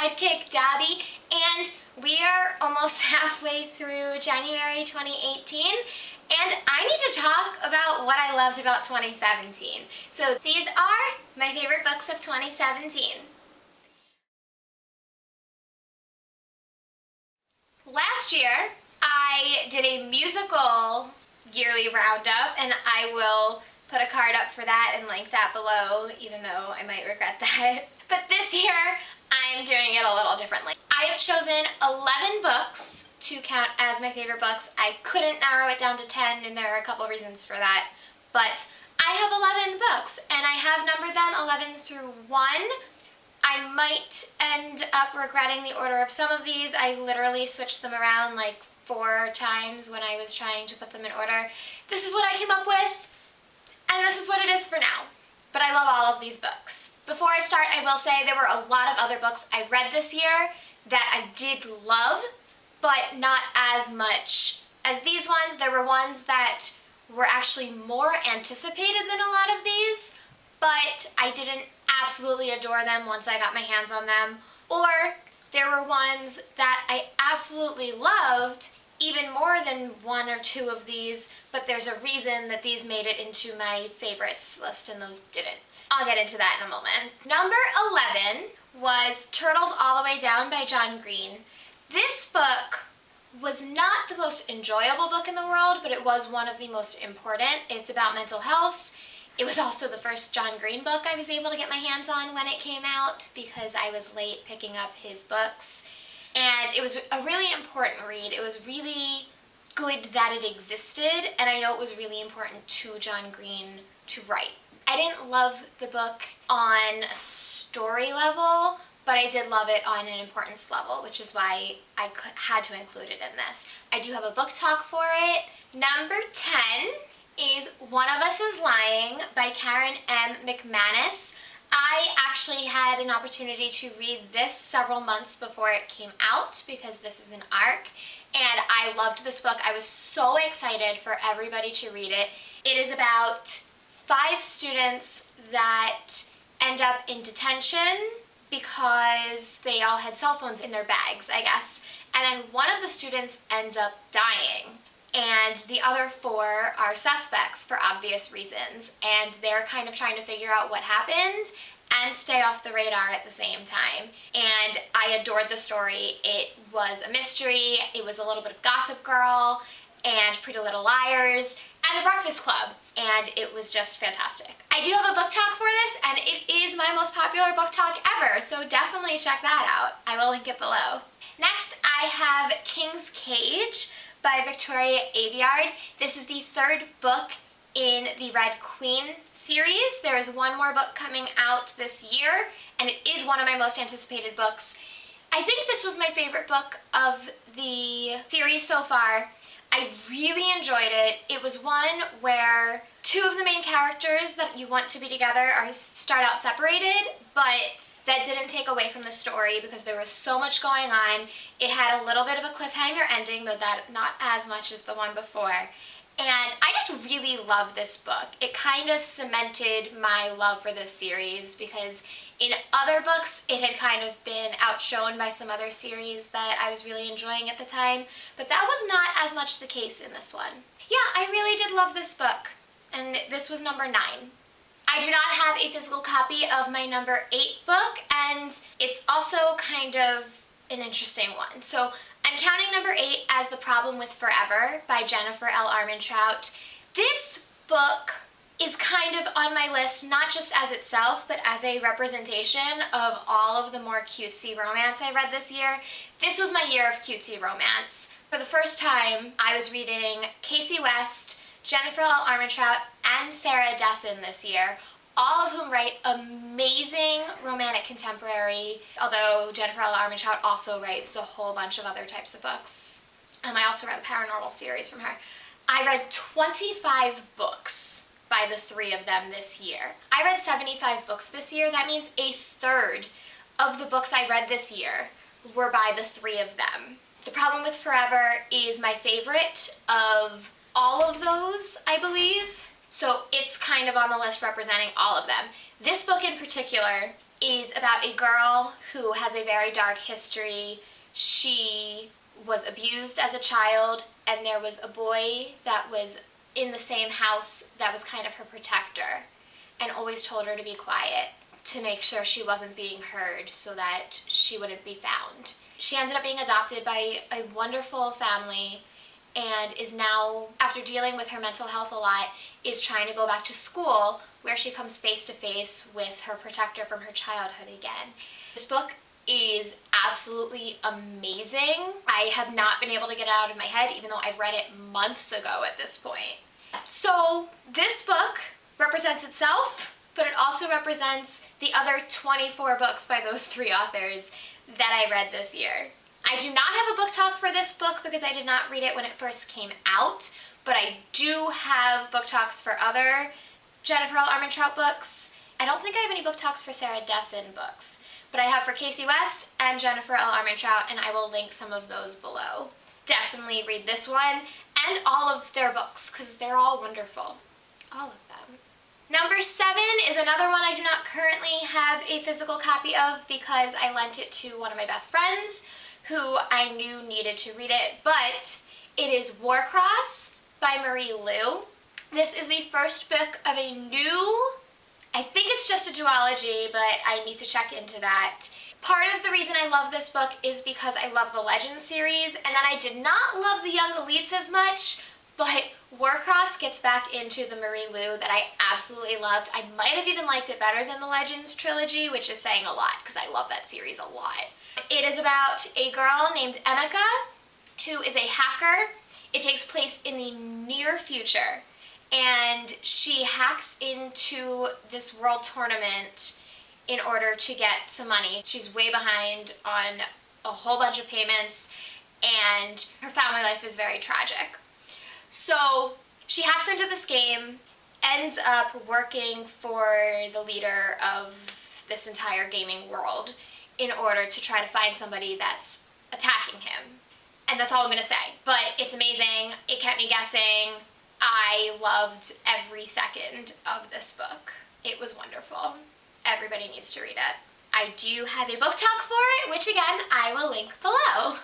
sidekick, Dabby, and we are almost halfway through January 2018, and I need to talk about what I loved about 2017. So these are my favorite books of 2017. Last year, I did a musical yearly roundup, and I will put a card up for that and link that below, even though I might regret that. But this year, I'm doing it a little differently. I have chosen 11 books to count as my favorite books. I couldn't narrow it down to 10, and there are a couple reasons for that. But I have 11 books, and I have numbered them 11 through 1. I might end up regretting the order of some of these. I literally switched them around like 4 times when I was trying to put them in order. This is what I came up with, and this is what it is for now. But I love all of these books. Before I start, I will say there were a lot of other books I read this year that I did love, but not as much as these ones. There were ones that were actually more anticipated than a lot of these, but I didn't absolutely adore them once I got my hands on them. Or there were ones that I absolutely loved, even more than 1 or 2 of these, but there's a reason that these made it into my favorites list and those didn't. I'll get into that in a moment. Number 11 was Turtles All the Way Down by John Green. This book was not the most enjoyable book in the world, but it was one of the most important. It's about mental health. It was also the first John Green book I was able to get my hands on when it came out because I was late picking up his books. And it was a really important read. It was really good that it existed, and I know it was really important to John Green to write. I didn't love the book on a story level, but I did love it on an importance level, which is why I had to include it in this. I do have a book talk for it. Number 10 is One of Us is Lying by Karen M. McManus. I actually had an opportunity to read this several months before it came out because this is an ARC, and I loved this book. I was so excited for everybody to read it. It is about 5 students that end up in detention because they all had cell phones in their bags, I guess. And then one of the students ends up dying. And the other 4 are suspects for obvious reasons. And they're kind of trying to figure out what happened and stay off the radar at the same time. And I adored the story. It was a mystery. It was a little bit of Gossip Girl and Pretty Little Liars and The Breakfast Club. And it was just fantastic. I do have a book talk for this, and it is my most popular book talk ever, so definitely check that out. I will link it below. Next, I have King's Cage by Victoria Aveyard. This is the 3rd book in the Red Queen series. There is one more book coming out this year, and it is one of my most anticipated books. I think this was my favorite book of the series so far. I really enjoyed it. It was one where 2 of the main characters that you want to be together start out separated, but that didn't take away from the story because there was so much going on. It had a little bit of a cliffhanger ending, though that not as much as the one before. And I just really love this book. It kind of cemented my love for this series because in other books it had kind of been outshone by some other series that I was really enjoying at the time, but that was not as much the case in this one. Yeah, I really did love this book, and this was number 9. I do not have a physical copy of my number 8 book, and it's also kind of an interesting one. So I'm counting number 8 as The Problem with Forever by Jennifer L. Armentrout. This book is kind of on my list, not just as itself, but as a representation of all of the more cutesy romance I read this year. This was my year of cutesy romance. For the first time, I was reading Kasie West, Jennifer L. Armentrout, and Sarah Dessen this year, all of whom write amazing romantic contemporary, although Jennifer L. Armentrout also writes a whole bunch of other types of books. I also read a paranormal series from her. I read 25 books by the 3 of them this year. I read 75 books this year. That means a third of the books I read this year were by the 3 of them. The Problem with Forever is my favorite of all of those, I believe. So it's kind of on the list representing all of them. This book in particular is about a girl who has a very dark history. She was abused as a child, and there was a boy that was in the same house that was kind of her protector and always told her to be quiet to make sure she wasn't being heard so that she wouldn't be found. She ended up being adopted by a wonderful family and is now, after dealing with her mental health a lot, is trying to go back to school where she comes face to face with her protector from her childhood again. This book is absolutely amazing. I have not been able to get it out of my head, even though I've read it months ago at this point. So this book represents itself, but it also represents the other 24 books by those 3 authors that I read this year. I do not have a book talk for this book because I did not read it when it first came out, but I do have book talks for other Jennifer L. Armentrout books. I don't think I have any book talks for Sarah Dessen books, but I have for Kasie West and Jennifer L. Armentrout, and I will link some of those below. Definitely read this one and all of their books because they're all wonderful. All of them. Number 7 is another one I do not currently have a physical copy of because I lent it to one of my best friends who I knew needed to read it, but it is Warcross by Marie Lu. This is the first book of a new, I think it's just a duology, but I need to check into that. Part of the reason I love this book is because I love the Legends series, and then I did not love the Young Elites as much, but Warcross gets back into the Marie Lu that I absolutely loved. I might have even liked it better than the Legends trilogy, which is saying a lot because I love that series a lot. It is about a girl named Emeka who is a hacker. It takes place in the near future, and she hacks into this world tournament in order to get some money. She's way behind on a whole bunch of payments, and her family life is very tragic. So she hacks into this game, ends up working for the leader of this entire gaming world in order to try to find somebody that's attacking him. And that's all I'm going to say. But it's amazing. It kept me guessing. I loved every second of this book. It was wonderful. Everybody needs to read it. I do have a book talk for it, which again, I will link below.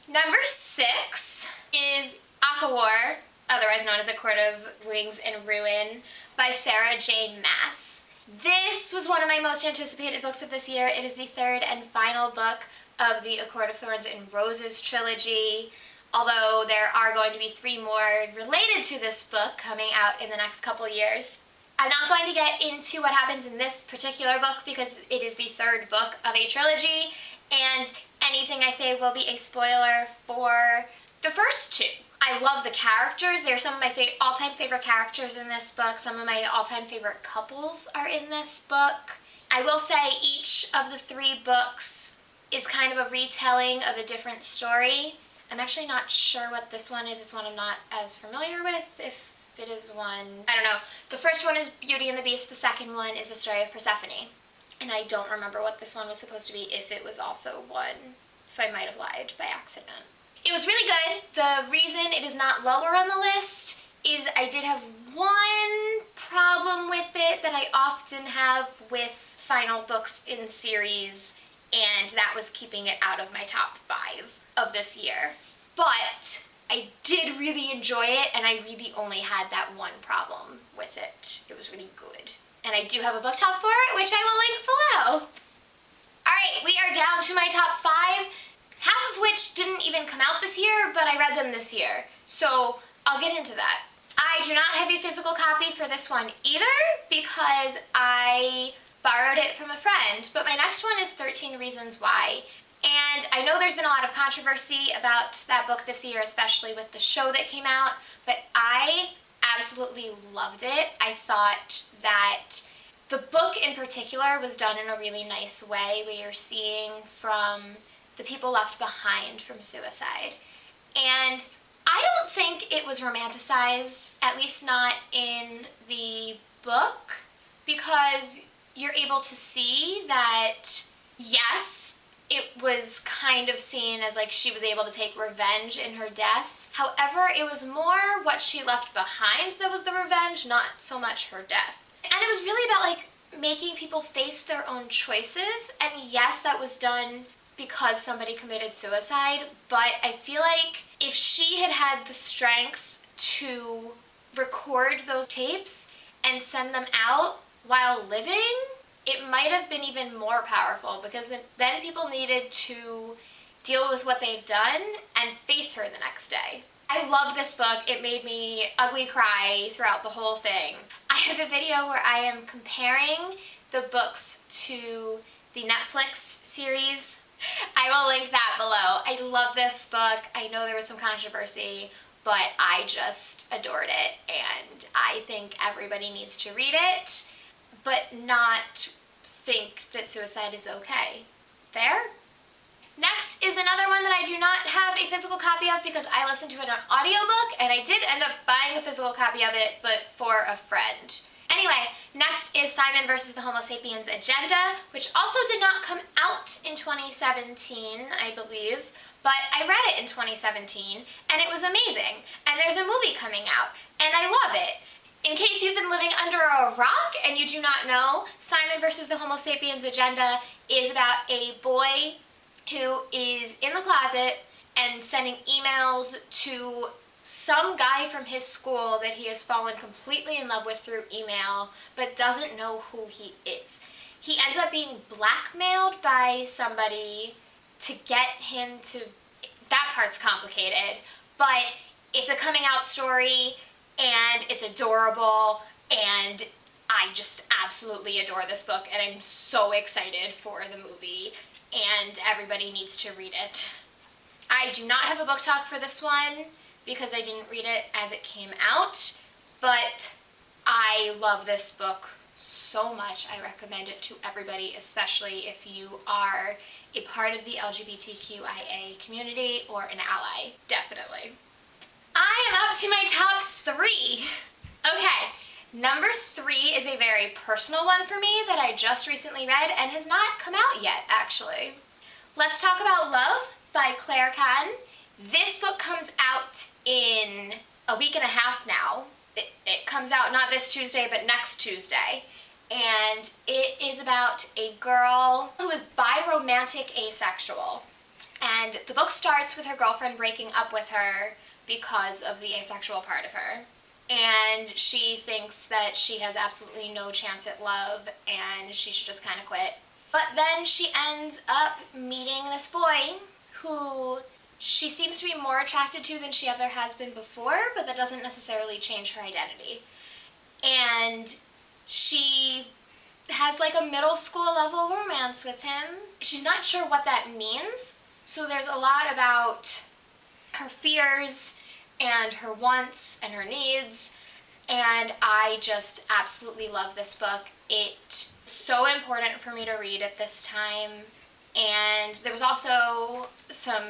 Number 6 is Akawar, otherwise known as A Court of Wings and Ruin, by Sarah J. Maas. This was one of my most anticipated books of this year. It is the 3rd and final book of the A Court of Thorns and Roses trilogy, although there are going to be 3 more related to this book coming out in the next couple years. I'm not going to get into what happens in this particular book because it is the 3rd book of a trilogy, and anything I say will be a spoiler for the first 2. I love the characters. They're some of my all-time favorite characters in this book. Some of my all-time favorite couples are in this book. I will say each of the 3 books is kind of a retelling of a different story. I'm actually not sure what this one is. It's one I'm not as familiar with, if it is one. I don't know. The first one is Beauty and the Beast. The second one is the story of Persephone. And I don't remember what this one was supposed to be, if it was also one. So I might have lied by accident. It was really good. The reason it is not lower on the list is I did have one problem with it that I often have with final books in series, and that was keeping it out of my top 5 of this year. But I did really enjoy it, and I really only had that one problem with it. It was really good. And I do have a book talk for it, which I will link below. Alright, we are down to my top 5. Half of which didn't even come out this year, but I read them this year. So I'll get into that. I do not have a physical copy for this one either because I borrowed it from a friend, but my next one is 13 Reasons Why. And I know there's been a lot of controversy about that book this year, especially with the show that came out, but I absolutely loved it. I thought that the book in particular was done in a really nice way where you're seeing from the people left behind from suicide. And I don't think it was romanticized, at least not in the book, because you're able to see that, yes, it was kind of seen as like she was able to take revenge in her death. However, it was more what she left behind that was the revenge, not so much her death. And it was really about like making people face their own choices. And yes, that was done because somebody committed suicide, but I feel like if she had had the strength to record those tapes and send them out while living, it might have been even more powerful, because then people needed to deal with what they've done and face her the next day. I love this book. It made me ugly cry throughout the whole thing. I have a video where I am comparing the books to the Netflix series. I will link that below. I love this book. I know there was some controversy, but I just adored it, and I think everybody needs to read it, but not think that suicide is okay. Fair? Next is another one that I do not have a physical copy of because I listened to it on audiobook, and I did end up buying a physical copy of it, but for a friend. Anyway, next is Simon versus the Homo Sapiens Agenda, which also did not come out in 2017, I believe, but I read it in 2017, and it was amazing. And there's a movie coming out, and I love it. In case you've been living under a rock and you do not know, Simon versus the Homo Sapiens Agenda is about a boy who is in the closet and sending emails to some guy from his school that he has fallen completely in love with through email, but doesn't know who he is. He ends up being blackmailed by somebody to get him to... That part's complicated, but it's a coming out story, and it's adorable, and I just absolutely adore this book, and I'm so excited for the movie, and everybody needs to read it. I do not have a book talk for this one because I didn't read it as it came out, but I love this book so much. I recommend it to everybody, especially if you are a part of the LGBTQIA community or an ally. Definitely. I am up to my top 3. Okay, number 3 is a very personal one for me that I just recently read and has not come out yet, actually. Let's talk about Love by Claire Kann. This book comes out in a week and a half now. It comes out not this Tuesday, but next Tuesday. And it is about a girl who is bi-romantic asexual. And the book starts with her girlfriend breaking up with her because of the asexual part of her. And she thinks that she has absolutely no chance at love and she should just kind of quit. But then she ends up meeting this boy who she seems to be more attracted to than she ever has been before, but that doesn't necessarily change her identity. And she has like a middle school level romance with him. She's not sure what that means, so there's a lot about her fears and her wants and her needs, and I just absolutely love this book. It's so important for me to read at this time, and there was also some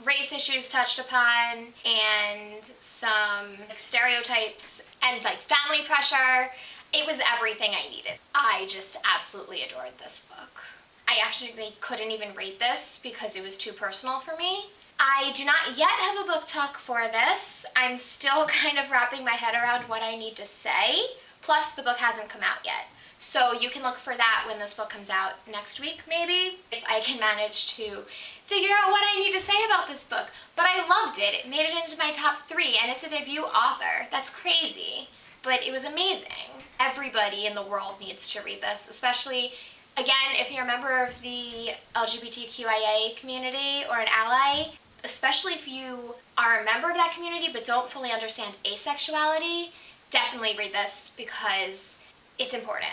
race issues touched upon and some stereotypes and like family pressure. It was everything I needed. I just absolutely adored this book. I actually couldn't even rate this because it was too personal for me. I do not yet have a book talk for this. I'm still kind of wrapping my head around what I need to say. Plus, the book hasn't come out yet. So you can look for that when this book comes out next week, maybe, if I can manage to figure out what I need to say about this book. But I loved it. It made it into my top 3, and it's a debut author. That's crazy. But it was amazing. Everybody in the world needs to read this, especially, again, if you're a member of the LGBTQIA community or an ally, especially if you are a member of that community but don't fully understand asexuality, definitely read this because it's important.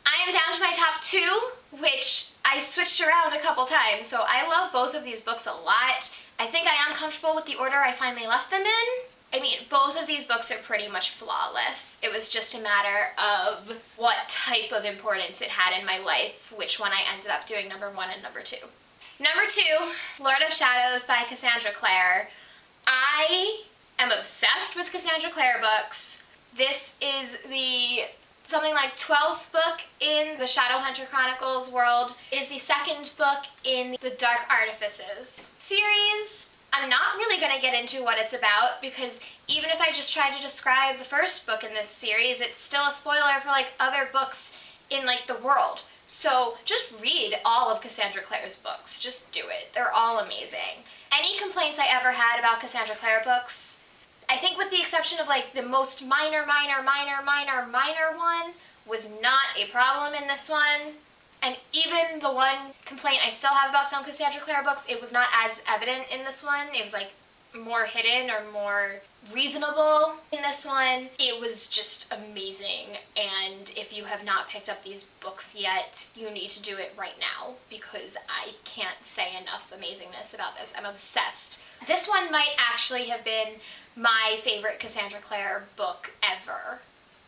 I am down to my top 2, which I switched around a couple times, so I love both of these books a lot. I think I am comfortable with the order I finally left them in. I mean, both of these books are pretty much flawless. It was just a matter of what type of importance it had in my life, which one I ended up doing number 1 and number 2. Number 2, Lord of Shadows by Cassandra Clare. I am obsessed with Cassandra Clare books. This is the something like 12th book in the Shadowhunter Chronicles world. It is the 2nd book in the Dark Artifices series. I'm not really going to get into what it's about because even if I just try to describe the first book in this series, it's still a spoiler for like other books in like the world. So just read all of Cassandra Clare's books. Just do it. They're all amazing. Any complaints I ever had about Cassandra Clare books, I think with the exception of like the most minor one, was not a problem in this one. And even the one complaint I still have about some Cassandra Clare books, it was not as evident in this one. It was like more hidden or more reasonable in this one. It was just amazing, and if you have not picked up these books yet, you need to do it right now, because I can't say enough amazingness about this. I'm obsessed. This one might actually have been my favorite Cassandra Clare book ever.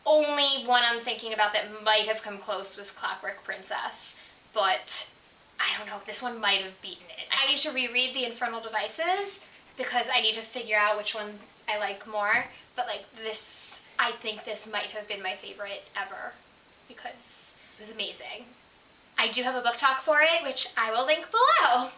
Only one I'm thinking about that might have come close was Clockwork Princess, but I don't know, this one might have beaten it. I need to reread The Infernal Devices because I need to figure out which one I like more, but like this, I think this might have been my favorite ever because it was amazing. I do have a book talk for it, which I will link below.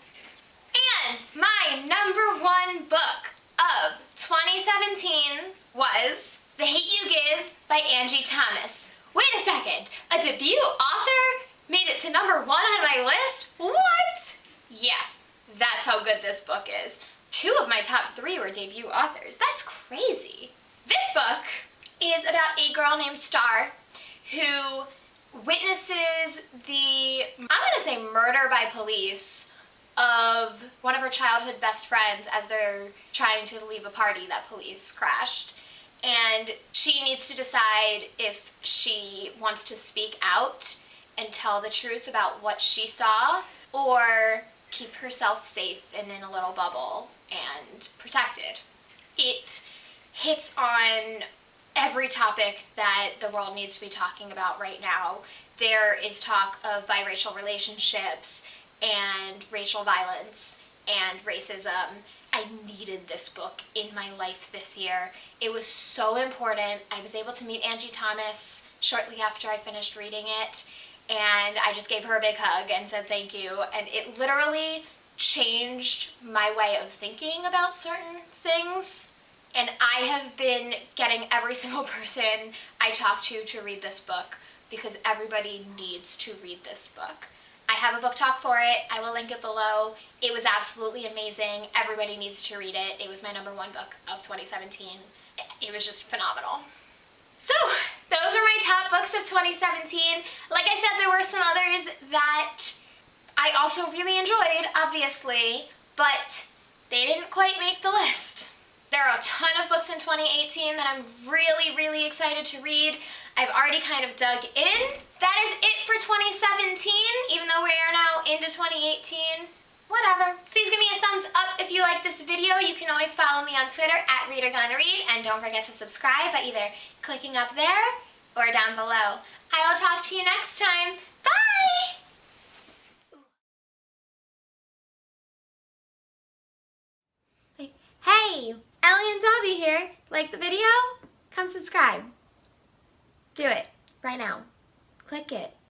And my number one book of 2017 was The Hate You Give by Angie Thomas. Wait a second, a debut author made it to number one on my list? What? Yeah, that's how good this book is. 2 of my top 3 were debut authors. That's crazy. This book is about a girl named Star who witnesses the, I'm gonna say murder by police of one of her childhood best friends as they're trying to leave a party that police crashed. And she needs to decide if she wants to speak out and tell the truth about what she saw, or keep herself safe and in a little bubble and protected. It hits on every topic that the world needs to be talking about right now. There is talk of biracial relationships and racial violence and racism. I needed this book in my life this year. It was so important. I was able to meet Angie Thomas shortly after I finished reading it, and I just gave her a big hug and said thank you, and it literally changed my way of thinking about certain things. And I have been getting every single person I talk to read this book because everybody needs to read this book. I have a book talk for it. I will link it below. It was absolutely amazing. Everybody needs to read it. It was my number one book of 2017. It was just phenomenal. So, those are my top books of 2017. Like I said, there were some others that I also really enjoyed, obviously, but they didn't quite make the list. There are a ton of books in 2018 that I'm really, really excited to read. I've already kind of dug in. That is it for 2017, even though we are now into 2018. Whatever. Please give me a thumbs up if you like this video. You can always follow me on Twitter at ReaderGonnaRead, and don't forget to subscribe by either clicking up there or down below. I will talk to you next time. Bye! Hey, Ellie and Dobby here. Like the video? Come subscribe. Do it right now. Click it.